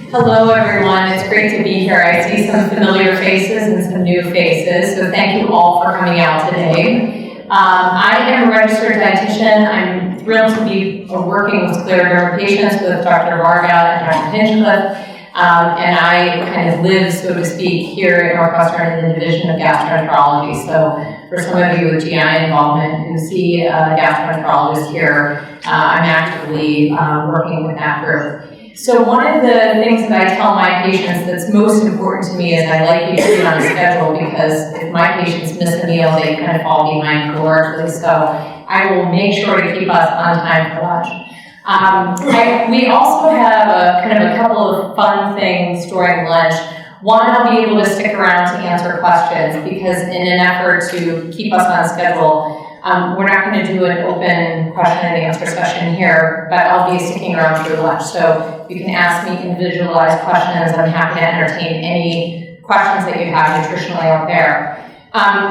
Hello, everyone. It's great to be here. I see some familiar faces and some new faces, so thank you all for coming out today. I am a registered dietitian. I'm thrilled to be working with scleroderma patients with Dr. Varga and Dr. Hinchcliffe, and I kind of live, so to speak, here at Northwestern in the Division of Gastroenterology. So for some of you with GI involvement who see a gastroenterologist here, I'm actively working with that group. So one of the things that I tell my patients that's most important to me is I like you to be on a schedule, because if my patients miss a meal, they kind of fall behind calorically. So I will make sure to keep us on time for lunch. We also have a couple of fun things during lunch. One, I'll be able to stick around to answer questions, because in an effort to keep us on schedule, we're not going to do an open question and answer session here, but I'll be sticking around through lunch. So you can ask me individualized questions. I'm happy to entertain any questions that you have nutritionally out there.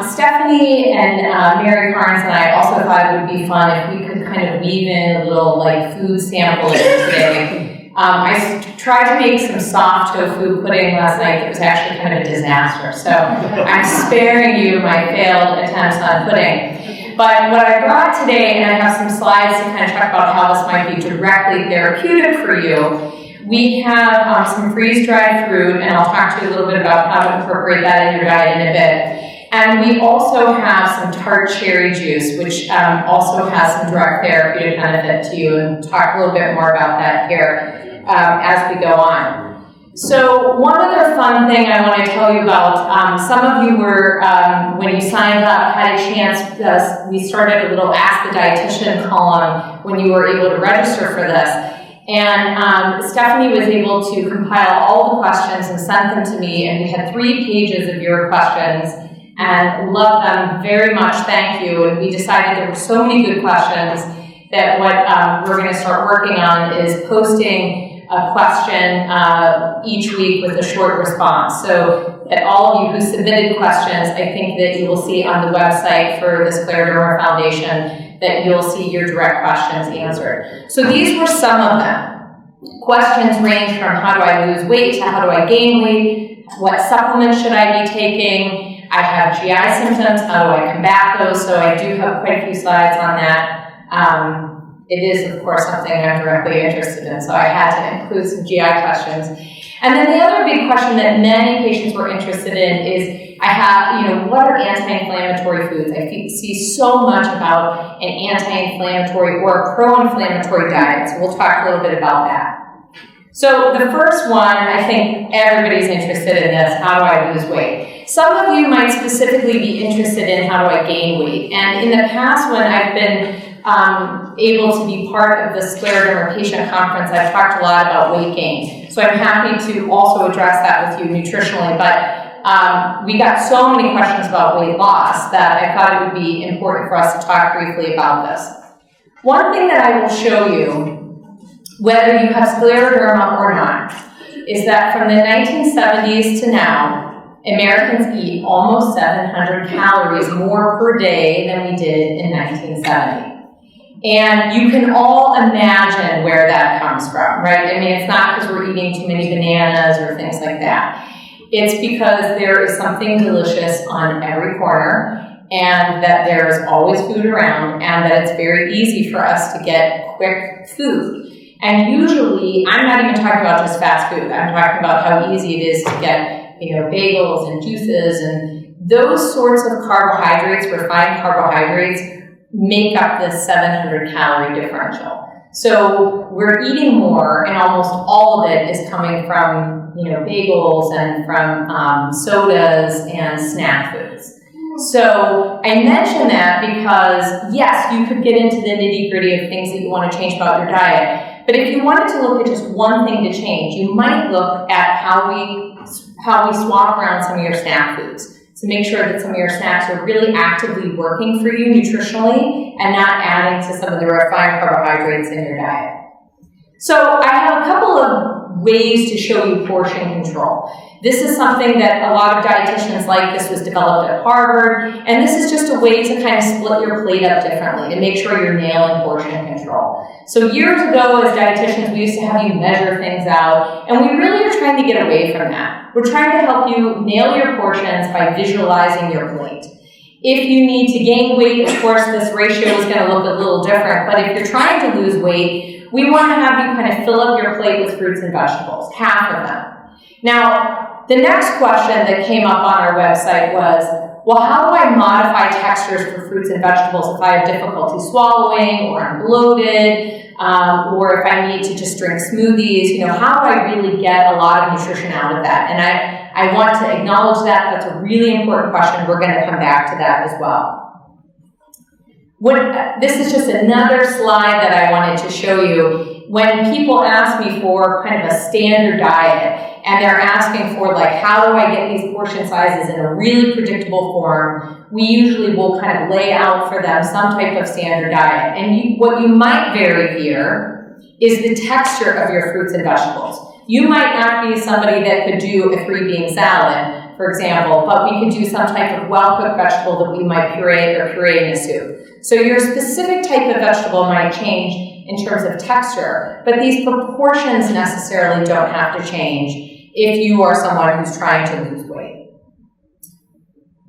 Stephanie and Mary Carnes and I also thought it would be fun if we could kind of weave in a little food sampling today. I tried to make some soft tofu pudding last night. It was actually kind of a disaster. So I'm sparing you my failed attempts on pudding. But what I brought today, and I have some slides to kind of talk about how this might be directly therapeutic for you. We have some freeze-dried fruit, and I'll talk to you a little bit about how to incorporate that in your diet in a bit. And we also have some tart cherry juice, which also has some direct therapeutic benefit to you, and talk a little bit more about that here as we go on. So one other fun thing I want to tell you about, some of you were, when you signed up, had a chance, we started a little Ask the Dietitian column when you were able to register for this. And Stephanie was able to compile all the questions and send them to me, and we had 3 pages of your questions, and love them very much, thank you. And we decided there were so many good questions that what we're going to start working on is posting a question each week with a short response. So that all of you who submitted questions, I think that you will see on the website for the Scleroderma Foundation that you'll see your direct questions answered. So these were some of them. Questions range from how do I lose weight to how do I gain weight, what supplements should I be taking, I have GI symptoms, how do I combat those? So I do have quite a few slides on that. It is, of course, something I'm directly interested in, so I had to include some GI questions. And then the other big question that many patients were interested in is, what are anti-inflammatory foods? I see so much about an anti-inflammatory or pro-inflammatory diet, so we'll talk a little bit about that. So the first one, I think everybody's interested in this, how do I lose weight? Some of you might specifically be interested in how do I gain weight. And in the past, when I've been able to be part of the Scleroderma patient conference, I've talked a lot about weight gain. So I'm happy to also address that with you nutritionally, but we got so many questions about weight loss that I thought it would be important for us to talk briefly about this. One thing that I will show you, whether you have scleroderma or not, is that from the 1970s to now, Americans eat almost 700 calories more per day than we did in 1970. And you can all imagine where that comes from, right? I mean, it's not because we're eating too many bananas or things like that. It's because there is something delicious on every corner, and that there's always food around, and that it's very easy for us to get quick food. And usually, I'm not even talking about just fast food. I'm talking about how easy it is to get, bagels and juices, and those sorts of carbohydrates, refined carbohydrates, make up this 700 calorie differential. So we're eating more, and almost all of it is coming from, bagels and from sodas and snack foods. So I mention that because, yes, you could get into the nitty-gritty of things that you want to change about your diet, but if you wanted to look at just one thing to change, you might look at how we swap around some of your snack foods to make sure that some of your snacks are really actively working for you nutritionally and not adding to some of the refined carbohydrates in your diet. So I have a couple of ways to show you portion control. This is something that a lot of dietitians like. This was developed at Harvard, and this is just a way to kind of split your plate up differently to make sure you're nailing portion control. So years ago, as dietitians, we used to have you measure things out, and we really are trying to get away from that. We're trying to help you nail your portions by visualizing your plate. If you need to gain weight, of course, this ratio is going to look a little different, but if you're trying to lose weight, we want to have you kind of fill up your plate with fruits and vegetables, half of them. Now, the next question that came up on our website was, well, how do I modify textures for fruits and vegetables if I have difficulty swallowing, or I'm bloated, or if I need to just drink smoothies? You know, how do I really get a lot of nutrition out of that? And I want to acknowledge that. That's a really important question. We're going to come back to that as well. This is just another slide that I wanted to show you. When people ask me for kind of a standard diet, and they're asking for, like, how do I get these portion sizes in a really predictable form, we usually will kind of lay out for them some type of standard diet. And what you might vary here is the texture of your fruits and vegetables. You might not be somebody that could do a 3-bean salad, for example, but we could do some type of well-cooked vegetable that we might puree in a soup. So your specific type of vegetable might change in terms of texture, but these proportions necessarily don't have to change if you are someone who's trying to lose weight.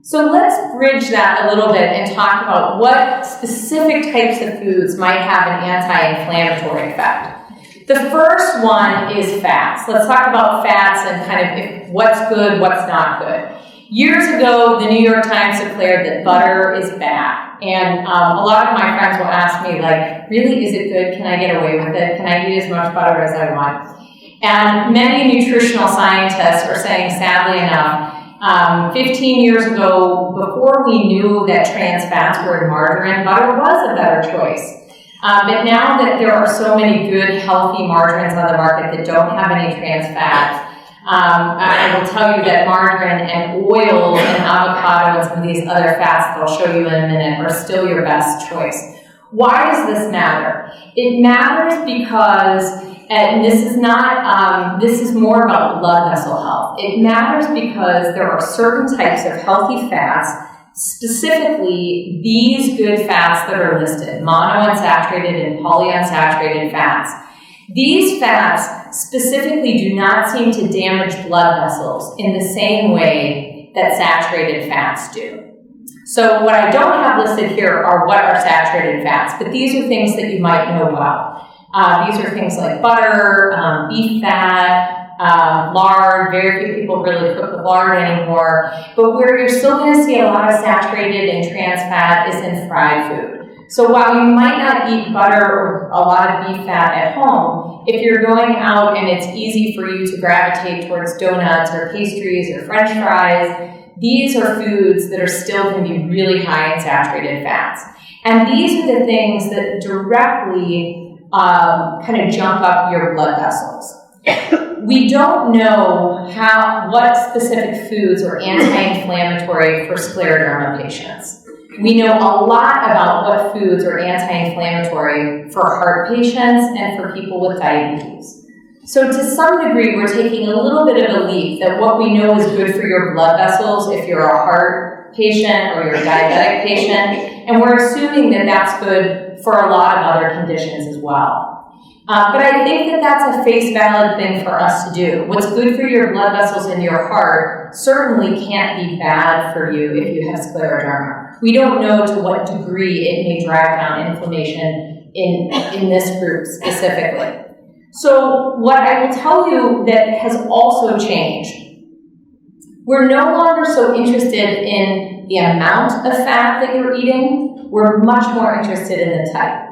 So let's bridge that a little bit and talk about what specific types of foods might have an anti-inflammatory effect. The first one is fats. Let's talk about fats and kind of what's good, what's not good. Years ago, the New York Times declared that butter is bad. And a lot of my friends will ask me, like, really, is it good? Can I get away with it? Can I eat as much butter as I want? And many nutritional scientists are saying, sadly enough, 15 years ago, before we knew that trans fats were in margarine, butter was a better choice. But now that there are so many good, healthy margarines on the market that don't have any trans fats, I will tell you that margarine and oil and avocado and some of these other fats that I'll show you in a minute are still your best choice. Why does this matter? It matters because, and this is not, this is more about blood vessel health. It matters because there are certain types of healthy fats, specifically these good fats that are listed, monounsaturated and polyunsaturated fats. These fats specifically do not seem to damage blood vessels in the same way that saturated fats do. So what I don't have listed here are what are saturated fats, but these are things that you might know about. These are things like butter, beef fat, lard. Very few people really cook with lard anymore. But where you're still going to see a lot of saturated and trans fat is in fried food. So while you might not eat butter or a lot of beef fat at home, if you're going out and it's easy for you to gravitate towards donuts or pastries or French fries, these are foods that are still going to be really high in saturated fats. And these are the things that directly kind of jump up your blood vessels. We don't know what specific foods are anti-inflammatory for scleroderma patients. We know a lot about what foods are anti-inflammatory for heart patients and for people with diabetes. So to some degree, we're taking a little bit of a leap that what we know is good for your blood vessels if you're a heart patient or you're a diabetic patient, and we're assuming that that's good for a lot of other conditions as well. But I think that that's a face valid thing for us to do. What's good for your blood vessels in your heart certainly can't be bad for you if you have scleroderma. We don't know to what degree it may drive down inflammation in this group specifically. So what I will tell you that has also changed, we're no longer so interested in the amount of fat that you're eating. We're much more interested in the type.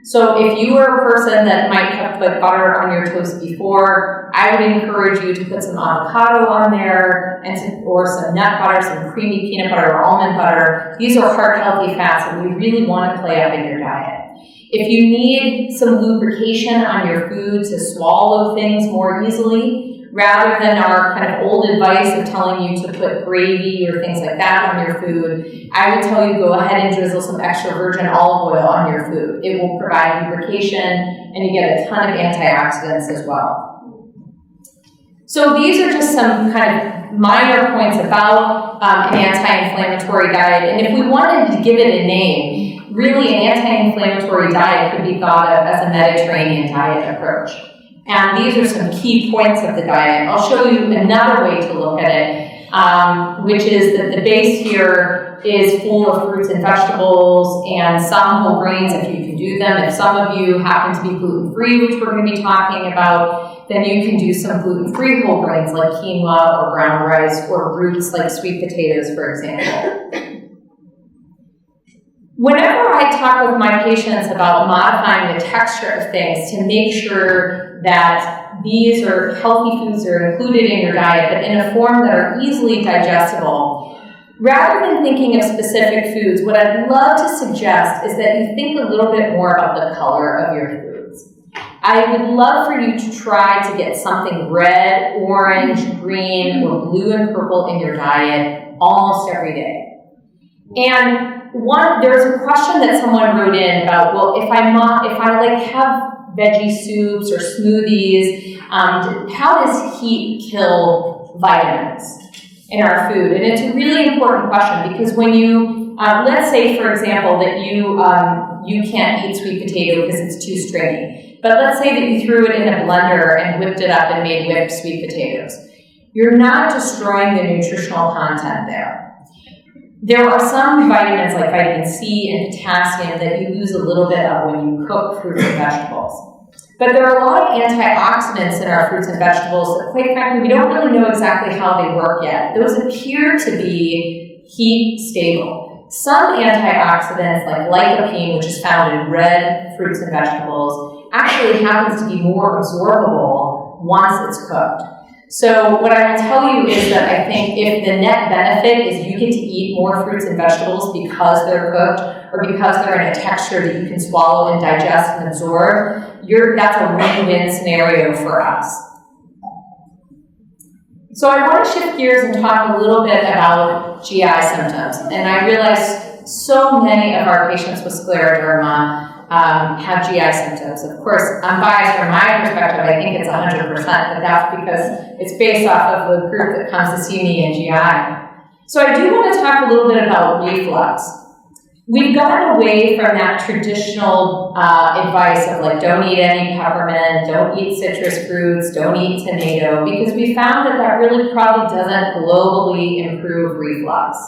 So if you are a person that might have put butter on your toast before, I would encourage you to put some avocado on there or some nut butter, some creamy peanut butter or almond butter. These are heart-healthy fats that we really want to play up in your diet. If you need some lubrication on your food to swallow things more easily, rather than our kind of old advice of telling you to put gravy or things like that on your food, I would tell you go ahead and drizzle some extra virgin olive oil on your food. It will provide lubrication and you get a ton of antioxidants as well. So these are just some kind of minor points about an anti-inflammatory diet. And if we wanted to give it a name, really an anti-inflammatory diet could be thought of as a Mediterranean diet approach. And these are some key points of the diet. I'll show you another way to look at it, which is that the base here is full of fruits and vegetables and some whole grains if you can do them. If some of you happen to be gluten-free, which we're going to be talking about, then you can do some gluten-free whole grains like quinoa or brown rice or roots like sweet potatoes, for example. Whenever I talk with my patients about modifying the texture of things to make sure that these are healthy foods that are included in your diet, but in a form that are easily digestible, rather than thinking of specific foods, what I'd love to suggest is that you think a little bit more about the color of your foods. I would love for you to try to get something red, orange, green, or blue and purple in your diet almost every day. And there's a question that someone wrote in about, well, if I have veggie soups or smoothies, how does heat kill vitamins in our food? And it's a really important question because when you, let's say, for example, that you can't eat sweet potato because it's too stringy. But let's say that you threw it in a blender and whipped it up and made whipped sweet potatoes. You're not destroying the nutritional content there. There are some vitamins like vitamin C and potassium that you lose a little bit of when you cook fruits and vegetables. But there are a lot of antioxidants in our fruits and vegetables that, quite frankly, we don't really know exactly how they work yet. Those appear to be heat stable. Some antioxidants, like lycopene, which is found in red fruits and vegetables, actually happens to be more absorbable once it's cooked. So what I will tell you is that I think if the net benefit is you get to eat more fruits and vegetables because they're cooked or because they're in a texture that you can swallow and digest and absorb, that's a win-win scenario for us. So I want to shift gears and talk a little bit about GI symptoms. And I realize so many of our patients with scleroderma have GI symptoms. Of course, I'm biased from my perspective. I think it's 100%, but that's because it's based off of the group that comes to see me in GI. So I do want to talk a little bit about reflux. We've gotten away from that traditional advice of like, don't eat any peppermint, don't eat citrus fruits, don't eat tomato, because we found that really probably doesn't globally improve reflux.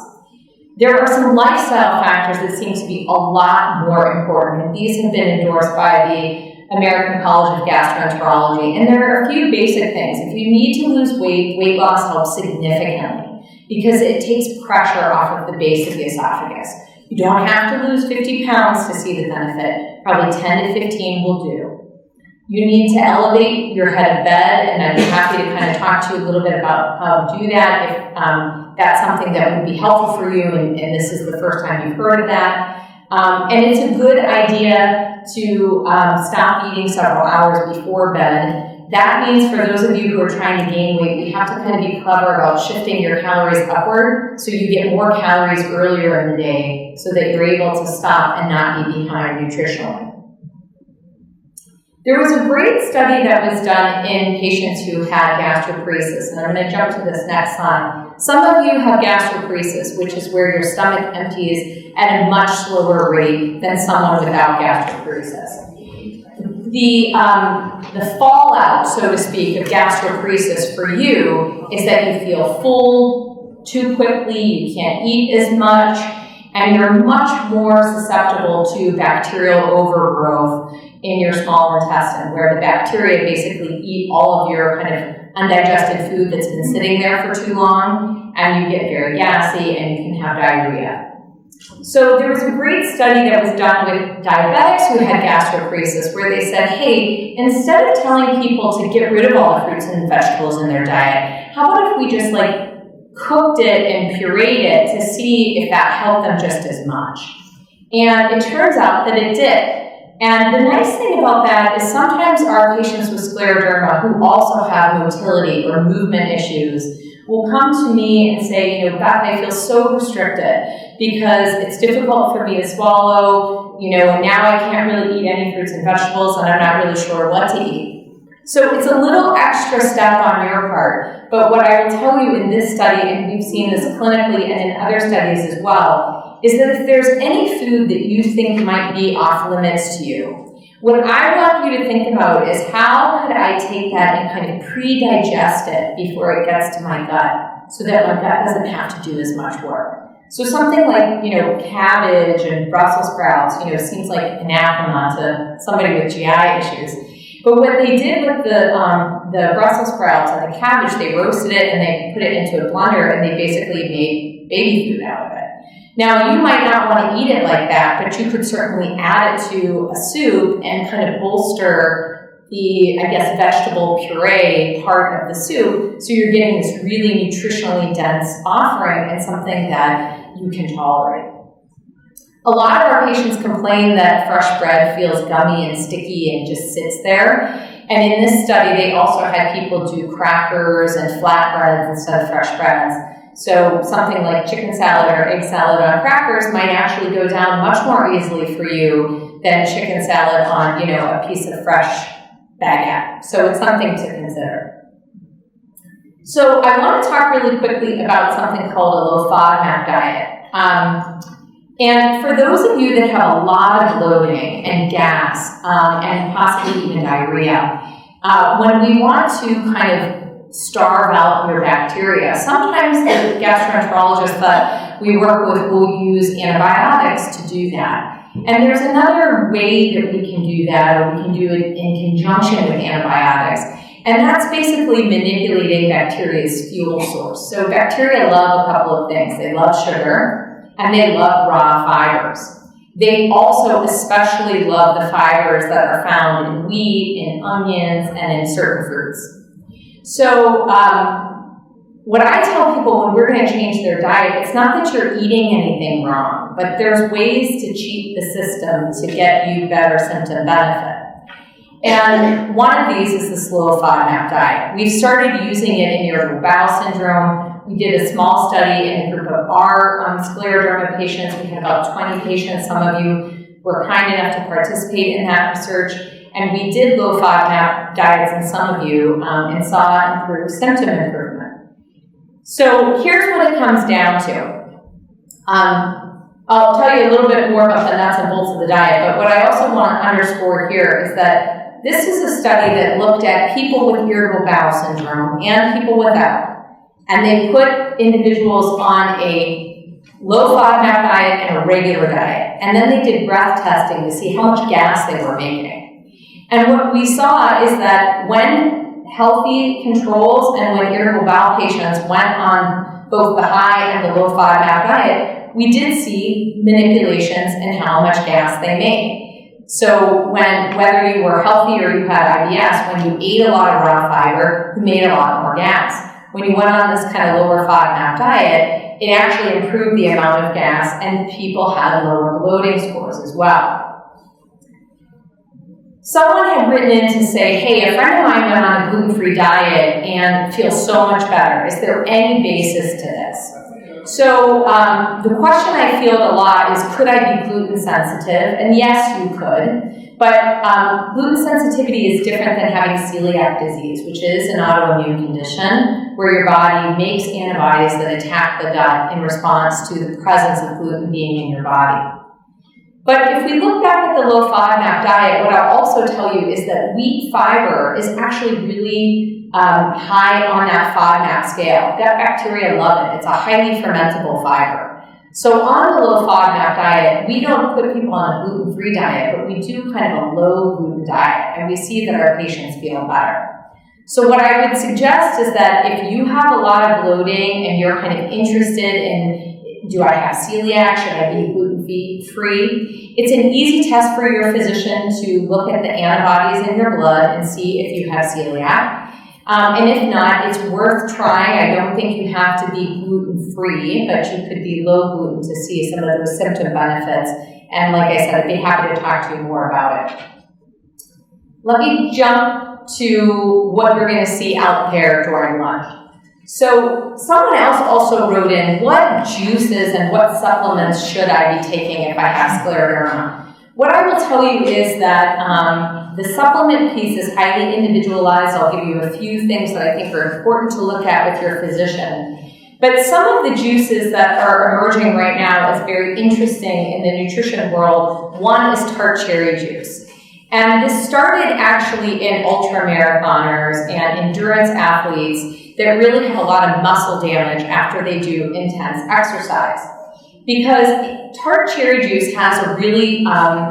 There are some lifestyle factors that seem to be a lot more important, and these have been endorsed by the American College of Gastroenterology. And there are a few basic things. If you need to lose weight, weight loss helps significantly because it takes pressure off of the base of the esophagus. You don't have to lose 50 pounds to see the benefit. Probably 10 to 15 will do. You need to elevate your head of bed, and I'd be happy to kind of talk to you a little bit about how to do that if that's something that would be helpful for you, and this is the first time you've heard of that. And it's a good idea to stop eating several hours before bed. That means for those of you who are trying to gain weight, you have to kind of be clever about shifting your calories upward so you get more calories earlier in the day so that you're able to stop and not be behind nutritionally. There was a great study that was done in patients who had gastroparesis, and I'm going to jump to this next slide. Some of you have gastroparesis, which is where your stomach empties at a much slower rate than someone without gastroparesis. The fallout, so to speak, of gastroparesis for you is that you feel full too quickly, you can't eat as much, and you're much more susceptible to bacterial overgrowth in your small intestine, where the bacteria basically eat all of your kind of undigested food that's been sitting there for too long, and you get very gassy and you can have diarrhea. So there was a great study that was done with diabetics who had gastroparesis where they said, hey, instead of telling people to get rid of all the fruits and vegetables in their diet, how about if we just cooked it and pureed it to see if that helped them just as much? And it turns out that it did. And the nice thing about that is sometimes our patients with scleroderma who also have motility or movement issues will come to me and say, Beth, I feel so restricted because it's difficult for me to swallow, and now I can't really eat any fruits and vegetables and I'm not really sure what to eat. So it's a little extra step on your part, but what I will tell you in this study, and we've seen this clinically and in other studies as well, is that if there's any food that you think might be off limits to you, what I want you to think about is how could I take that and kind of pre-digest it before it gets to my gut so that my gut doesn't have to do as much work. So something like, cabbage and Brussels sprouts, seems like anathema to somebody with GI issues. But what they did with the Brussels sprouts and the cabbage, they roasted it and they put it into a blender and they basically made baby food out of it. Now, you might not want to eat it like that, but you could certainly add it to a soup and kind of bolster the, vegetable puree part of the soup, so you're getting this really nutritionally dense offering and something that you can tolerate. A lot of our patients complain that fresh bread feels gummy and sticky and just sits there. And in this study, they also had people do crackers and flatbreads instead of fresh breads. So something like chicken salad or egg salad on crackers might actually go down much more easily for you than chicken salad on, a piece of fresh baguette. So it's something to consider. So I want to talk really quickly about something called a low FODMAP diet. And for those of you that have a lot of bloating and gas and possibly even diarrhea, when we want to kind of starve out your bacteria, sometimes the gastroenterologist that we work with will use antibiotics to do that. And there's another way that we can do that, or we can do it in conjunction with antibiotics. And that's basically manipulating bacteria's fuel source. So bacteria love a couple of things. They love sugar, and they love raw fibers. They also especially love the fibers that are found in wheat, in onions, and in certain fruits. So what I tell people when we're going to change their diet, it's not that you're eating anything wrong, but there's ways to cheat the system to get you better symptom benefit. And one of these is the slow FODMAP diet. We've started using it in irritable bowel syndrome. We did a small study in a group of our Scleroderma patients. We had about 20 patients. Some of you were kind enough to participate in that research. And we did low FODMAP diets in some of you and saw improved symptom improvement. So here's what it comes down to. I'll tell you a little bit more about the nuts and bolts of the diet, but what I also want to underscore here is that this is a study that looked at people with irritable bowel syndrome and people without. And they put individuals on a low FODMAP diet and a regular diet. And then they did breath testing to see how much gas they were making. And what we saw is that when healthy controls and when irritable bowel patients went on both the high and the low FODMAP diet, we did see manipulations in how much gas they made. So whether you were healthy or you had IBS, when you ate a lot of raw fiber, you made a lot more gas. When you went on this kind of lower FODMAP diet, it actually improved the amount of gas and people had lower bloating scores as well. Someone had written in to say, hey, a friend of mine went on a gluten-free diet and feels so much better. Is there any basis to this? So the question I field a lot is, could I be gluten sensitive? And yes, you could. But gluten sensitivity is different than having celiac disease, which is an autoimmune condition where your body makes antibodies that attack the gut in response to the presence of gluten being in your body. But if we look back at the low FODMAP diet, what I'll also tell you is that wheat fiber is actually really high on that FODMAP scale. Gut bacteria love it. It's a highly fermentable fiber. So on the low FODMAP diet, we don't put people on a gluten-free diet, but we do kind of a low gluten diet, and we see that our patients feel better. So what I would suggest is that if you have a lot of bloating and you're kind of interested in, do I have celiac? Should I be gluten-free? It's an easy test for your physician to look at the antibodies in your blood and see if you have celiac. And if not, it's worth trying. I don't think you have to be gluten-free, but you could be low gluten to see some of those symptom benefits. And like I said, I'd be happy to talk to you more about it. Let me jump to what you're going to see out there during lunch. So someone else also wrote in, what juices and what supplements should I be taking if I have scleroderma? What I will tell you is that the supplement piece is highly individualized. I'll give you a few things that I think are important to look at with your physician. But some of the juices that are emerging right now as very interesting in the nutrition world, one is tart cherry juice. And this started actually in ultramarathoners and endurance athletes that really have a lot of muscle damage after they do intense exercise. Because tart cherry juice has a really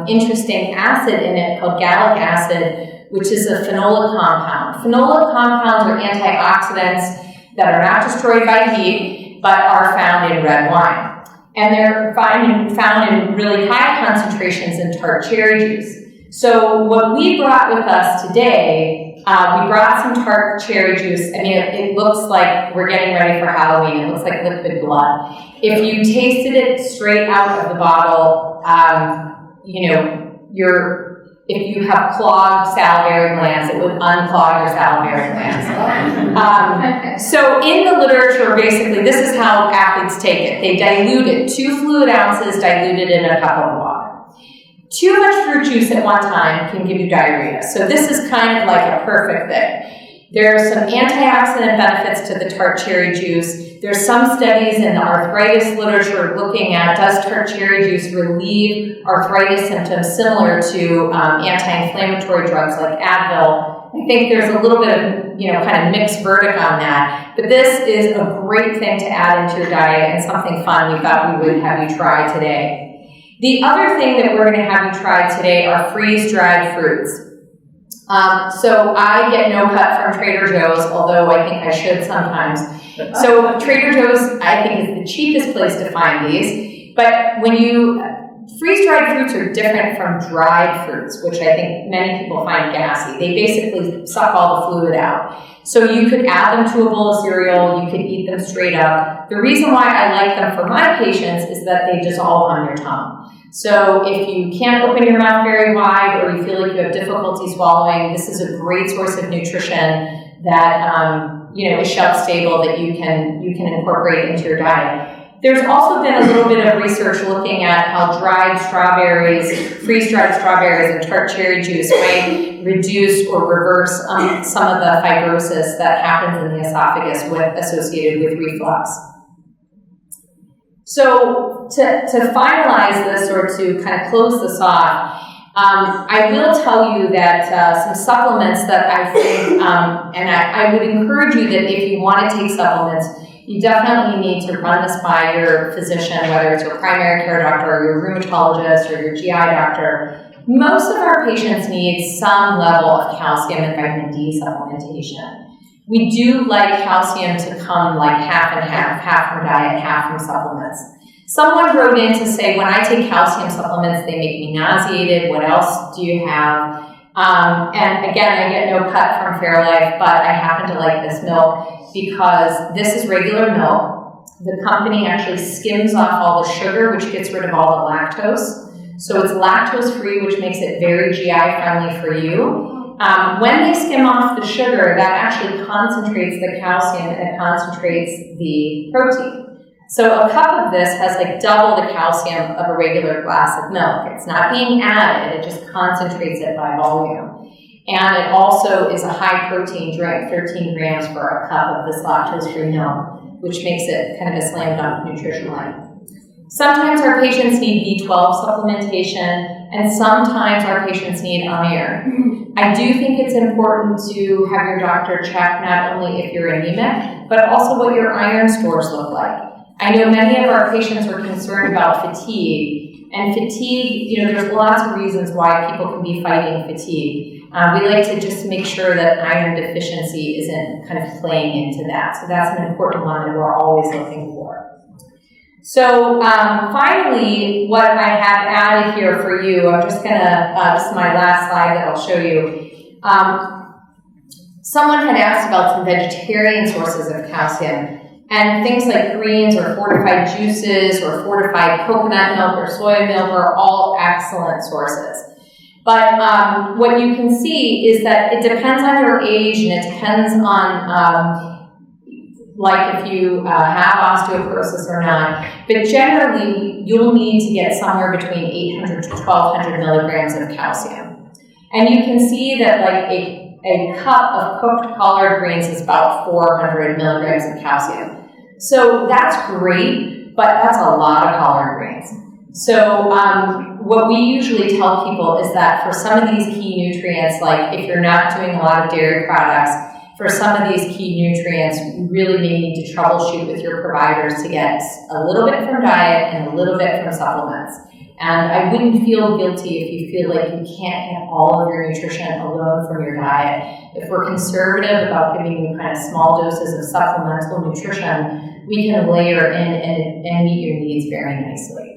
interesting acid in it called gallic acid, which is a phenolic compound. Phenolic compounds are antioxidants that are not destroyed by heat, but are found in red wine. And they're found in really high concentrations in tart cherry juice. So what we brought with us today, we brought some tart cherry juice. I mean, it looks like we're getting ready for Halloween. It looks like liquid blood. If you tasted it straight out of the bottle, if you have clogged salivary glands, it would unclog your salivary glands. So in the literature, basically, this is how athletes take it. They dilute it, 2 fluid ounces diluted in a cup of water. Too much fruit juice at one time can give you diarrhea. So this is kind of like a perfect thing. There are some antioxidant benefits to the tart cherry juice. There's some studies in the arthritis literature looking at, does tart cherry juice relieve arthritis symptoms similar to anti-inflammatory drugs like Advil? I think there's a little bit of, kind of mixed verdict on that. But this is a great thing to add into your diet and something fun we thought we would have you try today. The other thing that we're going to have you try today are freeze-dried fruits. So I get no cut from Trader Joe's, although I think I should sometimes. So Trader Joe's, I think, is the cheapest place to find these. But when freeze-dried fruits are different from dried fruits, which I think many people find gassy. They basically suck all the fluid out. So you could add them to a bowl of cereal, you could eat them straight up. The reason why I like them for my patients is that they dissolve on your tongue. So if you can't open your mouth very wide or you feel like you have difficulty swallowing, this is a great source of nutrition that is shelf-stable that you can incorporate into your diet. There's also been a little bit of research looking at how dried strawberries, freeze-dried strawberries and tart cherry juice might reduce or reverse some of the fibrosis that happens in the esophagus associated with reflux. So to finalize this or to kind of close this off, I will tell you that some supplements that I think, and I would encourage you that if you want to take supplements, you definitely need to run this by your physician, whether it's your primary care doctor or your rheumatologist or your GI doctor. Most of our patients need some level of calcium and vitamin D supplementation. We do like calcium to come like half and half from diet, half from supplements. Someone wrote in to say, when I take calcium supplements, they make me nauseated. What else do you have? And again, I get no cut from Fairlife, but I happen to like this milk because this is regular milk. The company actually skims off all the sugar, which gets rid of all the lactose. So it's lactose-free, which makes it very GI-friendly for you. When they skim off the sugar, that actually concentrates the calcium and it concentrates the protein. So a cup of this has like double the calcium of a regular glass of milk. It's not being added, it just concentrates it by volume. And it also is a high protein drink, 13 grams for a cup of this lactose-free milk, which makes it kind of a slam dunk nutritionally. Sometimes our patients need B12 supplementation, and sometimes our patients need iron. I do think it's important to have your doctor check not only if you're anemic, but also what your iron stores look like. I know many of our patients are concerned about fatigue, and fatigue, there's lots of reasons why people can be fighting fatigue. We like to just make sure that iron deficiency isn't kind of playing into that. So that's an important one that we're always looking for. So finally, what I have added here for you, I'm just going to, this is my last slide that I'll show you. Someone had asked about some vegetarian sources of calcium. And things like greens or fortified juices or fortified coconut milk or soy milk are all excellent sources. But what you can see is that it depends on your age and it depends on like if you have osteoporosis or not, but generally you'll need to get somewhere between 800 to 1200 milligrams of calcium. And you can see that like a cup of cooked collard greens is about 400 milligrams of calcium. So that's great, but that's a lot of collard greens. So what we usually tell people is that for some of these key nutrients, like if you're not doing a lot of dairy products, for some of these key nutrients, you really may need to troubleshoot with your providers to get a little bit from diet and a little bit from supplements. And I wouldn't feel guilty if you feel like you can't get all of your nutrition alone from your diet. If we're conservative about giving you kind of small doses of supplemental nutrition, we can layer in and meet your needs very nicely.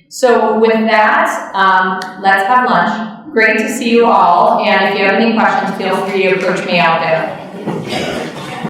So with that, let's have lunch. Great to see you all. And if you have any questions, feel free to approach me out there.